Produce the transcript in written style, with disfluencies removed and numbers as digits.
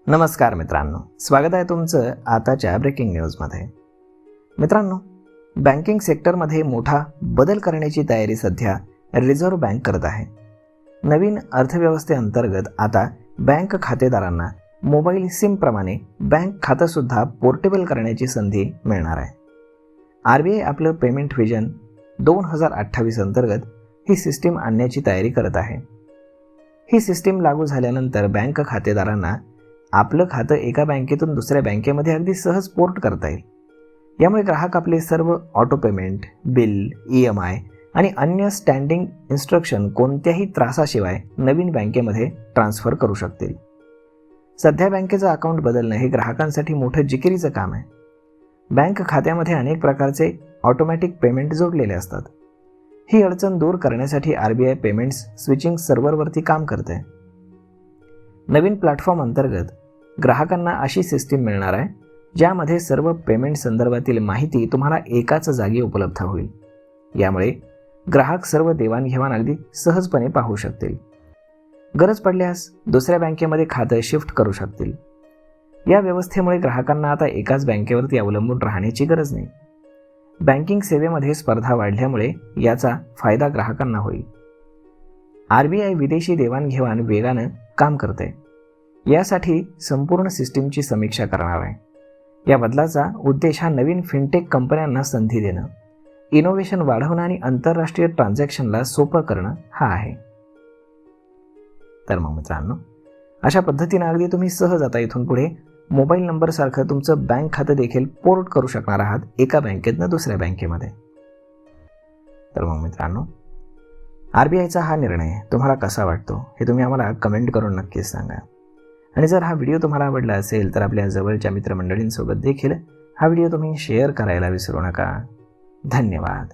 नमस्कार मित्रांनो, स्वागत आहे तुमचं आताच्या ब्रेकिंग न्यूजमध्ये. मित्रांनो, बँकिंग सेक्टरमध्ये मोठा बदल करण्याची तयारी सध्या रिझर्व्ह बँक करत आहे. नवीन अर्थव्यवस्थेअंतर्गत आता बँक खातेदारांना मोबाईल सिमप्रमाणे बँक खातंसुद्धा पोर्टेबल करण्याची संधी मिळणार आहे. RBI आपलं पेमेंट व्हिजन 2028 अंतर्गत ही सिस्टीम आणण्याची तयारी करत आहे. ही सिस्टीम लागू झाल्यानंतर बँक खातेदारांना आपलं खातं एका बँकेतून दुसऱ्या बँकेमध्ये अगदी सहज पोर्ट करता येईल. यामुळे ग्राहक आपले सर्व ऑटो पेमेंट, बिल, EMI आणि अन्य स्टँडिंग इन्स्ट्रक्शन कोणत्याही त्रासाशिवाय नवीन बँकेमध्ये ट्रान्स्फर करू शकतील. सध्या बँकेचं अकाउंट बदलणं हे ग्राहकांसाठी मोठं जिकिरीचं काम आहे. बँक खात्यामध्ये अनेक प्रकारचे ऑटोमॅटिक पेमेंट जोडलेले असतात. ही अडचण दूर करण्यासाठी RBI पेमेंट्स स्विचिंग सर्व्हरवरती काम करते. नवीन प्लॅटफॉर्म अंतर्गत ग्राहकांना अशी सिस्टीम मिळणार आहे ज्यामध्ये सर्व पेमेंट संदर्भातील माहिती तुम्हाला एकाच जागी उपलब्ध होईल. यामुळे ग्राहक सर्व देवाणघेवाण अगदी सहजपणे पाहू शकतील. गरज पडल्यास दुसऱ्या बँकेमध्ये खातं शिफ्ट करू शकतील. या व्यवस्थेमुळे ग्राहकांना आता एकाच बँकेवरती अवलंबून राहण्याची गरज नाही. बँकिंग सेवेमध्ये स्पर्धा वाढल्यामुळे याचा फायदा ग्राहकांना होईल. RBI विदेशी देवाणघेवाण वेगानं काम करते. यासाठी संपूर्ण सिस्टीमची समीक्षा करणार आहे. या बदलाचा उद्देश हा नवीन फिनटेक कंपन्यांना संधी देणं, इनोव्हेशन वाढवणं आणि आंतरराष्ट्रीय ट्रान्झॅक्शनला सोपं करणं हा आहे. तर मग मित्रांनो, अशा पद्धतीनं अगदी तुम्ही सहज आता इथून पुढे मोबाईल नंबरसारखं तुमचं बँक खातं देखील पोर्ट करू शकणार आहात एका बँकेतनं दुसऱ्या बँकेमध्ये. तर मग मित्रांनो, RBIचा हा निर्णय तुम्हाला कसा वाटतो हे तुम्ही आम्हाला कमेंट करून नक्कीच सांगा. आणि जर हा व्हिडिओ तुम्हाला आवडला असेल तर आपल्या जवळच्या मित्रमंडळींसोबत देखील हा व्हिडिओ तुम्ही शेअर करायला विसरू नका. धन्यवाद.